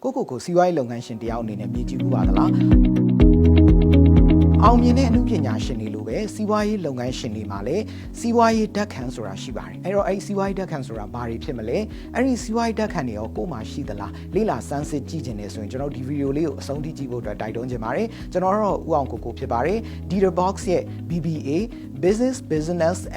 ကိုစီးပွားရေးလုပ်ငန်းရှင်တယောက်အနေနဲ့မြင်ကြည့်မှုပါသလားအောင်မြင်တဲ့အမှုပညာရှင်တွေလိုပဲစီးပွားရေးလုပ်ငန်းရှင်တွေမှာလည်းစီးပွားရေးဓာတ်ခံဆိုတာရှိပါတယ်အဲ့တော့အဲ့စီးပွားရေးဓာတ်ခံဆိုတာဘာတွေဖြစ်မလဲအဲ့ဒီစီးပွားရေးဓာတ်ခံတွေရောကိုယ်မှာရှိသလားလေ့လာစမ်းစစ်ကြည့်ခြင်းနေဆိုရင်ကျွန်တော်ဒီဗီဒီယိုလေးကိုအဆုံးထိကြည့်ဖို့အတွက်တိုက်တွန်းချင်ပါတယ်ကျွန်တော်တော့ဦးအောင်ကိုဖြစ်ပါတယ် Databox ရဲ့ BBA Business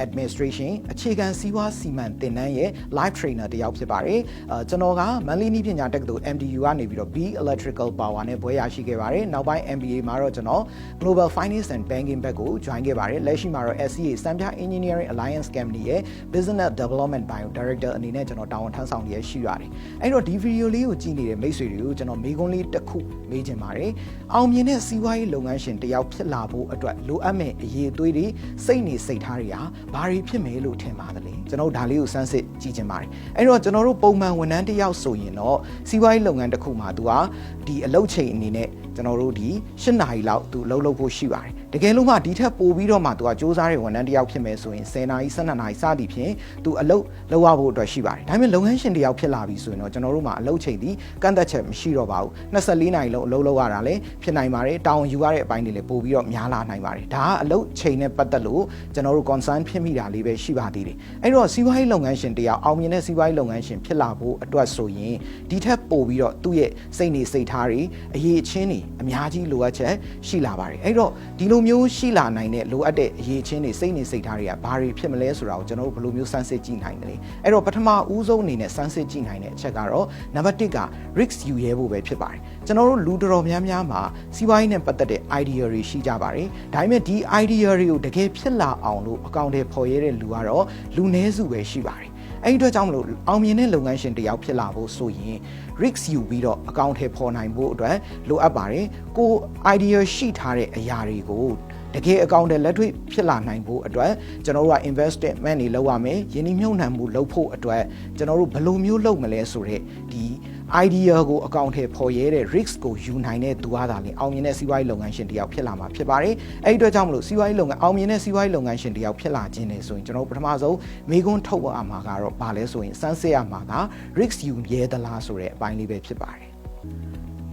Administration အခြေခံစီးပွားစီမံသင်တန်းရဲ့ live trainer တယောက်ဖြစ်ပါတယ်ကျွန်တော်ကမန္တလေးနည်းပညာတက္ကသိုလ် MDU ကနေပြီးတော့ B Electrical Power နဲ့ဘွဲ့ရရှိခဲ့ပါတယ်နောက်ပိုင်း MBA မှာတော့ကျွန်တော် Global Finance and Banking ဘက်ကို join ခဲ့ပါတယ်လက်ရှိမှာတော့ SCA စံပြ Engineering Alliance Company ရဲ့ Business Development Bio Director အနေနဲ့ကျွန်တော်တာဝန်ထမ်းဆောင်ရရှိရတယ်အဲ့တော့ဒီဗီဒီယိုလေးကိုကြည့်နေတဲ့မိတ်ဆွေတွေကိုကျွန်တော်မေးခွန်းလေးတစ်ခုမေးချင်ပါတယ်အောင်မြင်တဲ့စီးပွားရေးလုပ်ငန်းရှင်တယောက်ဖြစ်လာဖို့အတွက်လိုအပ်မယ့်အရေးအသွေးတွေစိတ်နေစိတ်ထားတွေဟာဘာတွေဖြစ်မယ်လို့ထင်ပါသလဲကျွန်တော်ဒါလေးကိုစမ်းစစ်ကြည့်ချင်ပါတယ်အဲ့တော့ကျွန်တော်တို့ပုံမှန်ဝန်ထမ်းတယောက်ဆိုရင်တော့စီးပွားရေးလုပ်ငန်းတစ်ခုမှာသူကဒီအလုပ်ချိန်အနေနဲ့ကျွန်တော်တို့ဒီ8နာရီလောက်သူလှုပ်ဖို့ရှိပါတယ်တကယ်လို့မှဒီထက်ပိုပြီးတော့မှသူကစူးစမ်းတဲ့ဝန်ထမ်းတယောက်ဖြစ်မယ်ဆိုရင်10နာရီ12နာရီစသည်ဖြင့်သူအလုပ်လုပ်ရဖို့အတွက်ရှိပါတယ်ဒါပေမဲ့လုပ်ငန်းရှင်တယောက်ဖြစ်လာပြီဆိုရင်တော့ကျွန်တော်တို့မှာအလုပ်ချိန်ဒီကန့်သက်ချက်မရှိတော့ပါဘူး24နာရီလုံးအလုပ်လုပ်ရတာလည်းဖြစ်နိုင်ပါတယ်တာဝန်ယူရတဲ့အပိုင်းတွေလည်းပိုပြီးတော့များလာနိုင်ပါတယ်ဒါကအလုပ်ချိန်နဲ့ပတ်သက်လို့ကျွန်တော်တို့ concern ဖြစ်မိတာလေးပဲရှိပါသေးတယ်အဲ့တော့စီးပွားရေးလုပ်ငန်းရှင်တယောက်အောင်မြင်တဲ့စီးပွားရေးလုပ်ငန်းရှင်ဖြစ်လာဖို့အတွက်ဆိုရင်ဒီထက်ပိုပြီးတော့သူ့ရဲ့စိတ်နေစိတ်ထားတွေအရေးအချင်းတွေအများကြီးလိုအပ်ချက်ရှိလာပါတယ်အဲ့တော့ဒီလိုမျိုးရှိလာနိုင်တဲ့လိုအပ်တဲ့အရေးချင်းတွေစိတ်နေစိတ်ထားတွေကဘာတွေဖြစ်မလဲဆိုတာကိုကျွန်တော်တို့ဘယ်လိုမျိုးစမ်းစစ်ကြည့်နိုင်တယ်အဲ့တော့ပထမဦးဆုံးအနေနဲ့စမ်းစစ်ကြည့်နိုင်တဲ့အချက်ကတော့နံပါတ်1က risk ယူရဲဖို့ပဲဖြစ်ပါတယ်ကျွန်တော်တို့လူတော်များများမှာစီးပွားရေးနဲ့ပတ်သက်တဲ့ idea တွေရှိကြပါတယ်ဒါပေမဲ့ဒီ idea တွေကိုတကယ်ဖြစ်လာအောင်လို့အကောင့်တွေဖော်ရဲတဲ့လူကတော့လူနည်းစုပဲရှိပါတယ်အဲ့ဒီအတွက်ကြောင့်မလို့အောင်မြင်တဲ့လုပ်ငန်းရှင်တယောက်ဖြစ်လာဖို့ဆိုရင် risk ယူပြီးတော့အကောင့်ထဲပေါ်နိုင်ဖို့အတွက်လိုအပ်ပါတယ်ကို idea ရှိထားတဲ့အရာတွေကိုတကယ်အကောင့်ထဲလက်တွေ့ဖြစ်လာနိုင်ဖို့အတွက်ကျွန်တော်တို့က investment တွေလုပ်ရမယ်ယင်းနှိမ့်မြုပ်နှံမှုလုပ်ဖို့အတွက်ကျွန်တော်တို့ဘယ်လိုမျိုးလုပ်မလဲဆိုတဲ့ဒီ idea ကိုအကောင့်ထဲပေါ်ရဲတဲ့ risk ကိုယူနိုင်တဲ့သူအားသာလျှင်အောင်မြင်တဲ့စီးပွားရေးလုပ်ငန်းရှင်တယောက်ဖြစ်လာမှာဖြစ်ပါတယ်အဲ့ဒီအတွက်ကြောင့်မလို့စီးပွားရေးလုပ်ငန်းအောင်မြင်တဲ့စီးပွားရေးလုပ်ငန်းရှင်တယောက်ဖြစ်လာခြင်းနဲ့ဆိုရင်ကျွန်တော်တို့ပထမဆုံးမေးခွန်းထုတ်ရမှာကတော့ဘာလဲဆိုရင်စမ်းစစ်ရမှာက risk ယူရဲသလားဆိုတဲ့အပိုင်းလေးပဲဖြစ်ပါတယ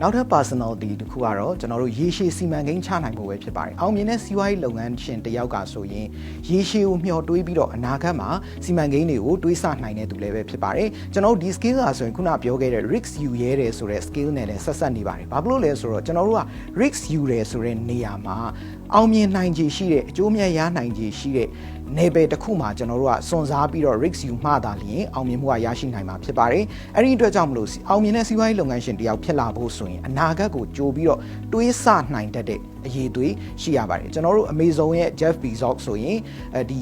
်နောက်ထပ် personality တခုကတော့ကျွန်တော်တို့ရေရှည်စီမံကိန်းချနိုင်ဖို့ပဲဖြစ်ပါတယ်အောင်မြင်တဲ့စီးပွားရေးလုပ်ငန်းရှင်တယောက်ကဆိုရင်ရေရှည်ကိုမျှော်တွေးပြီးတော့အနာဂတ်မှာစီမံကိန်းတွေကိုတွေးဆနိုင်တဲ့သူလည်းပဲဖြစ်ပါတယ်ကျွန်တော်တို့ဒီ skill ကဆိုရင်ခုနပြောခဲ့တဲ့ risk ယူရဲတယ်ဆိုတဲ့ skill နဲ့လည်းဆက်ဆက်နေပါတယ်ဘာဖြစ်လို့လဲဆိုတော့ကျွန်တော်တို့က risk ယူတယ်ဆိုတဲ့နေရာမှာအောင်မြင်နိုင်ခြေရှိတဲ့အကျိုးမြတ်ရနိုင်ခြေရှိတဲ့နေပယ်တစ်ခုမှာကျွန်တော်တို့ကစွန့်စားပြီးတော့ risk ယူမှသာလျှင်အောင်မြင်မှုကရရှိနိုင်မှာဖြစ်ပါတယ်အဲ့ဒီအတွက်ကြောင့်မလို့အောင်မြင်တဲ့စီးပွားရေးလုပ်ငန်းရှင်တယောက်ဖြစ်လာဖို့ဆိုရင်အနာဂတ်ကိုကြိုပြီးတော့တွေးဆနိုင်တတ်တဲ့အရေးသွေးရှိရပါတယ်ကျွန်တော်တို့ Amazon ရဲ့ Jeff Bezos ဆိုရင်ဒီ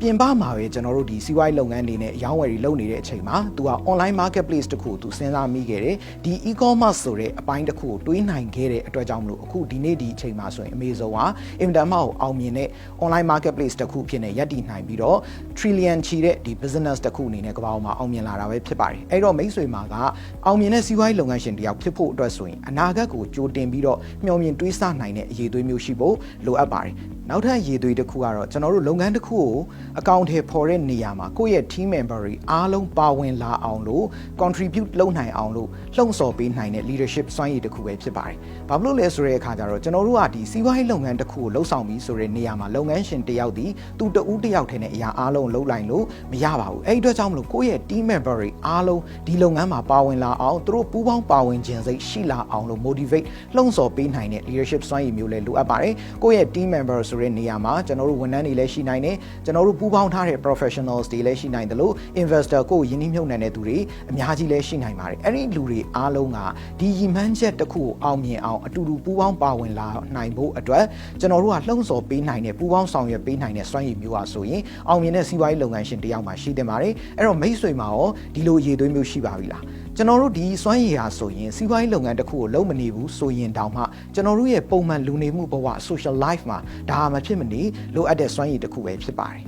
ပြင်ပမှာပဲကျွန်တော်တို့ဒီစီးပွားရေးလုပ်ငန်းတွေနဲ့ရောင်းဝယ်တွေလုပ်နေတဲ့အချိန်မှာသူက online marketplace တခုကိုသူစဉ်းစားမိခဲ့တယ်ဒီ e-commerce ဆိုတဲ့အပိုင်းတစ်ခုကိုတွေးနိုင်ခဲ့တဲ့အတွက်ကြောင့်မလို့အခုဒီနေ့ဒီအချိန်မှာဆိုရင် Amazon ကအင်တာနက်ကိုအောင်မြင်တဲ့ online marketplace တခုဖြစ်နေရပ်တည်နိုင်ပြီးတော့ trillion ချီတဲ့ဒီ business တခုအနေနဲ့ကမ္ဘာပေါ်မှာအောင်မြင်လာတာပဲဖြစ်ပါတယ်အဲ့တော့မိတ်ဆွေမှာကအောင်မြင်တဲ့စီးပွားရေးလုပ်ငန်းရှင်တယောက်ဖြစ်ဖို့အတွက်ဆိုရင်အနာဂတ်ကိုကြိုတင်ပြီးတော့မျှော်မြင်တွေးဆနိုင်တဲ့အရေးသွေးမျိုးရှိဖို့လိုအပ်ပါတယ်နောက်ထပ်ရေသွေးတစ်ခုကတော့ကျွန်တော်တို့လုပ်ငန်းတစ်ခုကိုအကောင့်ထဲပေါ်တဲ့နေရာမှာကိုယ့်ရဲ့ team member တွေအားလုံးပါဝင်လာအောင်လို့ contribute လုပ်နိုင်အောင်လို့လှုံ့ဆော်ပေးနိုင်တဲ့ leadership စွမ်းရည်တစ်ခုပဲဖြစ်ပါတယ်။ဘာဖြစ်လို့လဲဆိုတဲ့အခါကျတော့ကျွန်တော်တို့ကဒီစီးပွားရေးလုပ်ငန်းတစ်ခုကိုလှုပ်ဆောင်ပြီးဆိုတဲ့နေရာမှာလုပ်ငန်းရှင်တစ်ယောက်ဒီသူတဦးတစ်ယောက်ထဲနဲ့အရာအားလုံးလှုပ်လိုက်လို့မရပါဘူး။အဲ့ဒီအတွက်ကြောင့်မလို့ကိုယ့်ရဲ့ team member တွေအားလုံးဒီလုပ်ငန်းမှာပါဝင်လာအောင်သူတို့ပူးပေါင်းပါဝင်ခြင်းစိတ်ရှိလာအောင်လို့ motivate လှုံ့ဆော်ပေးနိုင်တဲ့ leadership စွမ်းရည်မျိုးလည်းလိုအပ်ပါတယ်။ကိုယ့်ရဲ့ team member ဆိုတဲ့နေရာမှာကျွန်တော်တို့ဝန်ထမ်းတွေလည်းရှိနိုင်တယ်ကျွန်တော်တို့ပူးပေါင်းထားတဲ့ professionals တွေလည်းရှိနိုင်တယ်လို့ investor ကိုယင်းနှိမ့်မြုပ်နှံတဲ့သူတွေအများကြီးလည်းရှိနိုင်ပါတယ်အဲ့ဒီလူတွေအားလုံးကဒီရည်မှန်းချက်တစ်ခုကိုအောင်မြင်အောင်အတူတူပူးပေါင်းပါဝင်လာနိုင်ဖို့အတွက်ကျွန်တော်တို့ကလှုံ့ဆော်ပေးနိုင်တဲ့ပူးပေါင်းဆောင်ရွက်ပေးနိုင်တဲ့စွမ်းရည်မျိုးပါဆိုရင်အောင်မြင်တဲ့စီးပွားရေးလုပ်ငန်းရှင်တယောက်မှရှိတင်ပါတယ်အဲ့တော့မိတ်ဆွေမှာရောဒီလိုအရေးသွေးမျိုးရှိပါပြီလားကျွန်တော်တို့ဒီစွမ်းရည်ဟာဆိုရင်စီးပွားရေးလုပ်ငန်းတစ်ခုကိုလုပ်မနေဘူးဆိုရင်တောင်မှကျွန်တော်တို့ရဲ့ပုံမှန်လူနေမှုဘဝ social life မှာဒါမှမဖြစ်မနေလိုအပ်တဲ့စွမ်းရည်တစ်ခုပဲဖြစ်ပါတယ်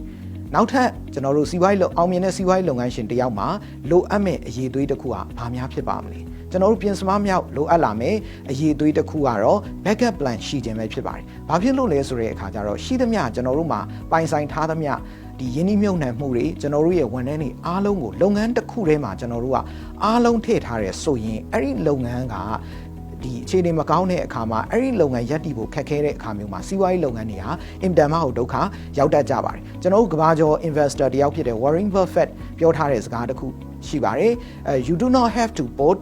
နောက်ထပ်ကျွန်တော်တို့စီးပွားရေးအောင်မြင်တဲ့စီးပွားရေးလုပ်ငန်းရှင်တယောက်မှာလိုအပ်မဲ့အရေးသွေးတစ်ခုဟာဘာများဖြစ်ပါမလဲကျွန်တော်တို့ပြင်စမမြောက်လိုအပ်လာမယ်အရေးသွေးတစ်ခုကတော့ backup plan ရှိခြင်းပဲဖြစ်ပါတယ်။ဘာဖြစ်လို့လဲဆိုတဲ့အခါကျတော့ရှိသမျှကျွန်တော်တို့မှာပိုင်ဆိုင်ထားသမျှဒီ ဒီယင်းနှိမ့်မြုပ်နှံမှုတွေကျွန်တော်တို့ရဲ့ဝန်ထမ်းတွေအားလုံးကိုလုပ်ငန်းတစ်ခုထဲမှာကျွန်တော်တို့ကအားလုံးထည့်ထားရဲဆိုရင်အဲ့ဒီလုပ်ငန်းကဒီအခြေအနေမကောင်းတဲ့အခါမှာအဲ့ဒီလုပ်ငန်းရပ်တည်ဖို့ခက်ခဲတဲ့အခါမျိုးမှာစီးပွားရေးလုပ်ငန်းတွေဟာအင်တန်မှဒုက္ခရောက်တတ်ကြပါတယ်ကျွန်တော်တို့ကမ္ဘာကျော် investor တယောက်ဖြစ်တဲ့ Warren Buffett ပြောထားတဲ့စကားတစ်ခုရှိပါတယ် you do not have to put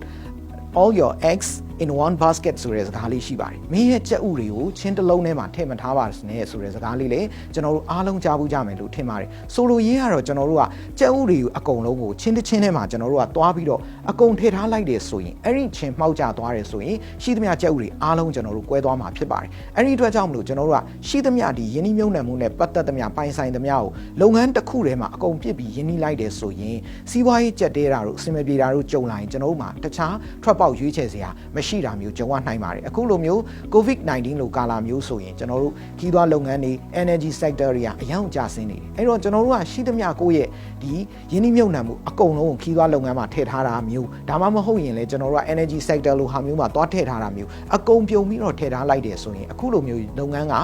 all your eggs in one basket ဆိုတဲ့စကားလေးရှိပါတယ်မင်းရဲ့ကြက်ဥတွေကိုချင်းတစ်လုံးထဲမှာထည့်မထားပါနဲ့ဆိုတဲ့စကားလေးလေကျွန်တော်တို့အားလုံးကြားဖို့ကြမယ်လို့ထင်ပါတယ်ဆိုလိုရင်းကတော့ကျွန်တော်တို့ကကြက်ဥတွေကိုအကုန်လုံးကိုချင်းတစ်ချင်းထဲမှာကျွန်တော်တို့ကသွားပြီးတော့အကုန်ထည့်ထားလိုက်တယ်ဆိုရင်အဲ့ဒီချင်းမှောက်ကျသွားတယ်ဆိုရင်ရှိသမျှကြက်ဥတွေအားလုံးကျွန်တော်တို့ကွဲသွားမှာဖြစ်ပါတယ်အဲ့ဒီအတွက်ကြောင့်မလို့ကျွန်တော်တို့ကရှိသမျှဒီယင်းနှိမ့်မြုပ်နှံမှုနဲ့ပတ်သက်သမျှပိုင်ဆိုင်သမျှကိုလုပ်ငန်းတစ်ခုထဲမှာအကုန်ပြစ်ပြီးယင်းနှိမ့်လိုက်တယ်ဆိုရင်စီးပွားရေးကြက်တဲတာတို့အစင်မပြေတာတို့ကြုံလာရင်ကျွန်တော်တို့မှာတခြားထွက်ပေါက်ရွေးချယ်စရာမရှိတာမျိုးကြုံရနိုင်ပါတယ်အခုလိုမျိုး COVID-19 လို့ကာလမျိုးဆိုရင်ကျွန်တော်တို့ခီးသွွားလုပ်ငန်းတွေ energy sector တွေကအယောင်ကျဆင်းနေတယ်အဲ့တော့ကျွန်တော်တို့ကရှိသမျှကိုယ့်ရဲ့ဒီယင်းနှိမ့်မြုပ်နှံမှုအကုန်လုံးကိုခီးသွွားလုပ်ငန်းမှာထည့်ထားတာမျိုးဒါမှမဟုတ်ရင်လည်းကျွန်တော်တို့က energy sector လို့ဟာမျိုးမှာသွားထည့်ထားတာမျိုးအကုန်ပြုံပြီးတော့ထည့်ထားလိုက်တယ်ဆိုရင်အခုလိုမျိုးလုပ်ငန်းက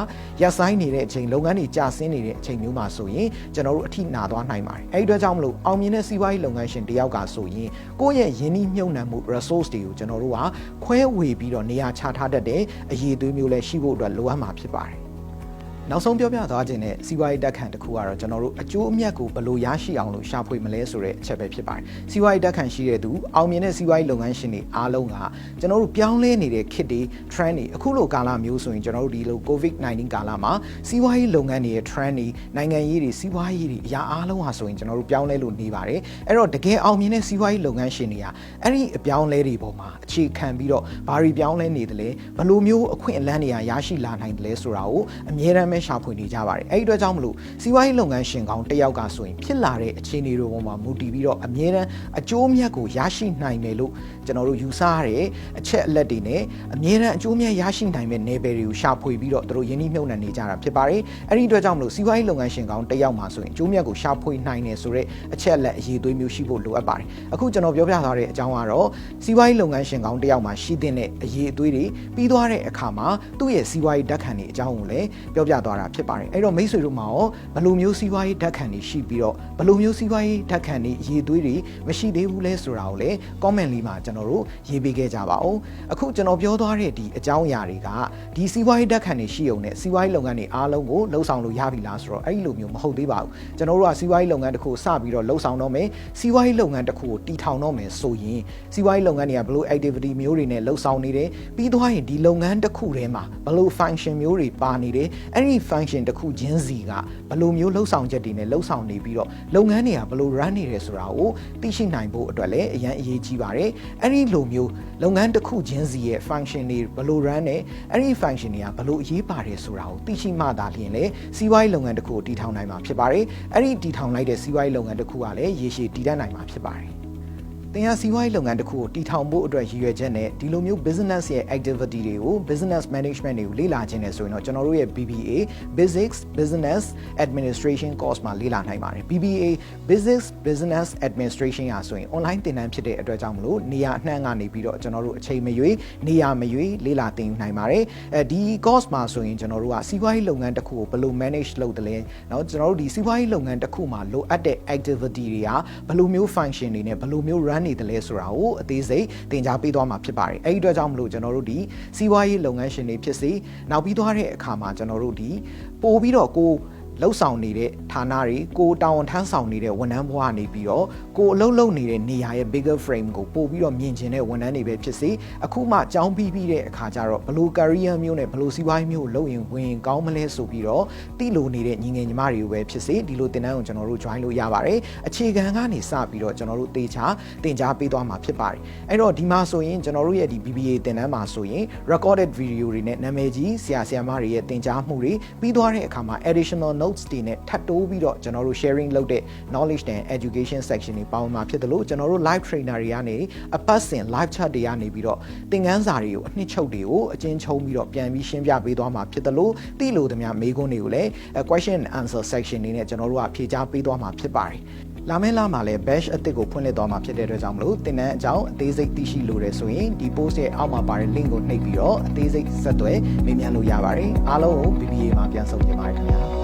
ရပ်ဆိုင်းနေတဲ့အချိန်လုပ်ငန်းတွေကျဆင်းနေတဲ့အချိန်မျိုးမှာဆိုရင်ကျွန်တော်တို့အထိနာသွားနိုင်ပါတယ်အဲ့ဒီအတွက်ကြောင့်မလို့အောင်မြင်တဲ့စီးပွားရေးလုပ်ငန်းရှင်တယောက်ကဆိုရင်ကိုယ့်ရဲ့ယင်းနှိမ့်မြုပ်နှံမှု resource တွေကိုကျွန်တော်တို့ကခွဲဝေပြီးတော့နေရာချထားတတ်တဲ့အရေးအသွေးမျိုးလည်းရှိဖို့အတွက်လိုအပ်မှာဖြစ်ပါတယ်နောက်ဆုံးပြောပြသွားခြင်းနဲ့စီးပွားရေးတက်ခန့်တစ်ခုကတော့ကျွန်တော်တို့အကျိုးအမြတ်ကိုဘယ်လိုရရှိအောင်လို့ရှာဖွေမလဲဆိုတဲ့အချက်ပဲဖြစ်ပါတယ်စီးပွားရေးတက်ခန့်ရှိတဲ့သူအောင်မြင်တဲ့စီးပွားရေးလုပ်ငန်းရှင်တွေအားလုံးကကျွန်တော်တို့ပြောင်းလဲနေတဲ့ခေတ်တွေ trend တွေအခုလိုကာလမျိုးဆိုရင်ကျွန်တော်တို့ဒီလို COVID-19 ကာလမှာစီးပွားရေးလုပ်ငန်းတွေရဲ့ trend တွေနိုင်ငံရေးတွေစီးပွားရေးတွေအရာအားလုံးဟာဆိုရင်ကျွန်တော်တို့ပြောင်းလဲလို့နေပါတယ်အဲ့တော့တကယ်အောင်မြင်တဲ့စီးပွားရေးလုပ်ငန်းရှင်တွေကအဲ့ဒီအပြောင်းလဲတွေပေါ်မှာအခြေခံပြီးတော့ဘာတွေပြောင်းလဲနေသလဲဘယ်လိုမျိုးအခွင့်အလမ်းတွေရရှိလာနိုင်တယ်လဲဆိုတာကိုအမြဲတမ်းရှာဖွေနေကြပါတယ်အဲ့ဒီအတွက်ကြောင့်မလို့စီးပွားရေးလုပ်ငန်းရှင်ကောင်းတယောက်ကဆိုရင်ဖြစ်လာတဲ့အခြေအနေတွေပေါ်မှာမူတည်ပြီးတော့အမြဲတမ်းအကျိုးအမြတ်ကိုရရှိနိုင်တယ်လို့ကျွန်တော်တို့ယူဆရတဲ့အချက်အလက်တွေနဲ့အမြဲတမ်းအကျိုးအမြတ်ရရှိနိုင်မဲ့နယ်ပယ်တွေကိုရှာဖွေပြီးတော့သူတို့ယင်းနှိမ့်မြုပ်နှံနေကြတာဖြစ်ပါတယ်အဲ့ဒီအတွက်ကြောင့်မလို့စီးပွားရေးလုပ်ငန်းရှင်ကောင်းတယောက်မှာဆိုရင်အကျိုးအမြတ်ကိုရှာဖွေနိုင်တယ်ဆိုတဲ့အချက်အလက်အရေးသွေးမျိုးရှိဖို့လိုအပ်ပါတယ်အခုကျွန်တော်ပြောပြထားတဲ့အကြောင်းကတော့စီးပွားရေးလုပ်ငန်းရှင်ကောင်းတယောက်မှာရှိတဲ့အရေးအသွေးတွေပြီးသွားတဲ့အခါမှာသူ့ရဲ့စီးပွားရေးဓာတ်ခံတွေအကြောင်းကိုလည်းပြောပြသွားတာဖြစ်ပါတယ်အဲ့တော့မိတ်ဆွေတို့မှာရောဘယ်လိုမျိုးစီးပွားရေးဓာတ်ခံတွေရှိပြီးတော့ဘယ်လိုမျိုးစီးပွားရေးဓာတ်ခံတွေအရေးသွေးတွေမရှိသေးဘူးလဲဆိုတာကိုလည်း comment လေးမှာကျွန်တော်တို့ရေးပေးခဲ့ကြပါဦးအခုကျွန်တော်ပြောသွားတဲ့ဒီအကြောင်းအရာတွေကဒီစီးပွားရေးဓာတ်ခံတွေရှိုံနဲ့စီးပွားရေးလုပ်ငန်းတွေအားလုံးကိုလှုပ်ဆောင်လို့ရပြီလားဆိုတော့အဲ့ဒီလိုမျိုးမဟုတ်သေးပါဘူးကျွန်တော်တို့ကစီးပွားရေးလုပ်ငန်းတစ်ခုစပြီးတော့လှုပ်ဆောင်တော့မယ်စီးပွားရေးလုပ်ငန်းတစ်ခုကိုတည်ထောင်တော့မယ်ဆိုရင်စီးပွားရေးလုပ်ငန်းတွေကဘယ်လို activity မျိုးတွေနဲ့လှုပ်ဆောင်နေတယ်ပြီးသွားရင်ဒီလုပ်ငန်းတစ်ခုထဲမှာဘယ်လို function မျိုးတွေပါနေတယ်အဲ့ဒီ function တစ်ခုချင်းစီကဘယ်လိုမျိုးလှုပ်ဆောင်ချက်တွေနဲ့လှုပ်ဆောင်နေပြီးတော့လုပ်ငန်းတွေကဘယ်လို run နေတယ်ဆိုတာကိုသိရှိနိုင်ဖို့အတွက်လည်းအရန်အရေးကြီးပါတယ်အဲ့ဒီလိုမျိုးလုပ်ငန်းတစ်ခုချင်းစီရဲ့ function တွေဘယ်လို run နေအဲ့ဒီ function တွေကဘယ်လိုအရေးပါတယ်ဆိုတာကိုသိရှိမှသာလျှင်လေစီးပွားရေးလုပ်ငန်းတစ်ခုကိုတည်ထောင်နိုင်မှာဖြစ်ပါတယ်အဲ့ဒီတည်ထောင်လိုက်တဲ့စီးပွားရေးလုပ်ငန်းတစ်ခုကလည်းရေရှည်တည်တတ်နိုင်မှာဖြစ်ပါတယ်တင်ရစီးပွားရေးလုပ်ငန်းတစ်ခုကိုတည်ထောင်ဖို့အတွက်ရည်ရွယ်ချက်နဲ့ဒီလိုမျိုး business ရဲ့ activity တွေကို business management တွေကိုလေ့လာခြင်းနဲ့ဆိုရင်တော့ကျွန်တော်တို့ရဲ့ BBA Basics Business Administration course မှာလေ့လာနိုင်ပါတယ် BBA Business Administration ရာဆိုရင် online သင်တန်းဖြစ်တဲ့အတွက်ကြောင့်မလို့နေရာအနှံ့ကနေပြီးတော့ကျွန်တော်တို့အချိန်မရွေးနေရာမရွေးလေ့လာသင်နိုင်ပါတယ်ဒီ course မှာဆိုရင်ကျွန်တော်တို့ကစီးပွားရေးလုပ်ငန်းတစ်ခုကိုဘယ်လို manage လုပ်တယ်လဲเนาะကျွန်တော်တို့ဒီစီးပွားရေးလုပ်ငန်းတစ်ခုမှာလိုအပ်တဲ့ activity တွေကဘယ်လိုမျိုး function တွေနဲ့ဘယ်လိုမျိုး run နေတယ်လဲဆိုတာကိုအသေးစိတ်သင်ကြားပေးသွားမှာဖြစ်ပါတယ်အဲ့ဒီအတွက်ကြောင့်မလို့ကျွန်တော်တို့ဒီစီးပွားရေးလုပ်ငန်းရှင်တွေဖြစ်စေနောက်ပြီးသွားတဲ့အခါမှာကျွန်တော်တို့ဒီပို့ပြီးတော့ကိုလှုပ်ဆောင်နေတဲ့ဌာနတွေကိုတာဝန်ထမ်းဆောင်နေတဲ့ဝန်ထမ်းဘဝနေပြီးတော့ကိုအလုပ်လုပ်နေတဲ့နေရာရဲ့ bigger frame ကိုပို့ပြီးတော့မြင်ကျင်တဲ့ဝန်ထမ်းတွေပဲဖြစ်စေအခုမှကြောင်းပြီးတဲ့အခါကျတော့ဘလို့ career မျိုးနဲ့ဘလို့စီးပွားရေးမျိုးကိုလုပ်ရင်ဝင်ကောင်းမလဲဆိုပြီးတော့တိလိုနေတဲ့ညီငယ်ညီမတွေကိုပဲဖြစ်စေဒီလိုသင်တန်းကိုကျွန်တော်တို့ join လို့ရပါတယ်အခြေခံကနေစပြီးတော့ကျွန်တော်တို့တေချာသင်ကြားပေးသွားမှာဖြစ်ပါတယ်အဲ့တော့ဒီမှာဆိုရင်ကျွန်တော်တို့ရဲ့ဒီ BBA သင်တန်းမှာဆိုရင် recorded video တွေနဲ့နာမည်ကြီးဆရာမတွေရဲ့သင်ကြားမှုတွေပြီးသွားတဲ့အခါမှာ additional notes တွေနဲ့ထပ်တိုးပြီးတော့ကျွန်တော်တို့ sharing လုပ်တဲ့ knowledge and education section တွေပေါင်းမှာဖြစ်တယ်လို့ကျွန်တော်တို့ live trainer တွေကနေအပတ်စဉ် live chat တွေကနေပြီးတော့သင်ခန်းစာတွေကိုအနှစ်ချုပ်တွေကိုအကျဉ်းချုံးပြီးတော့ပြန်ပြီးရှင်းပြပေးသွားမှာဖြစ်တယ်လို့သိလို့တည်းများမေးခွန်းတွေကိုလည်း question and answer section တွေနဲ့ကျွန်တော်တို့ကဖြေကြားပေးသွားမှာဖြစ်ပါတယ်လာမယ့်လမှာလည်း batch အသစ်ကိုဖွင့်လှစ်သွားမှာဖြစ်တဲ့အတွက်ကြောင့်မလို့သင်တန်းအကြောင်းအသေးစိတ်သိရှိလိုတယ်ဆိုရင်ဒီ post ရဲ့အောက်မှာပါတဲ့ link ကိုနှိပ်ပြီးတော့အသေးစိတ်ဆက်သွယ်မေးမြန်းလို့ရပါတယ်အားလုံးကို BBA မှာပြန်ဆုံကြပါရခင်ဗျာ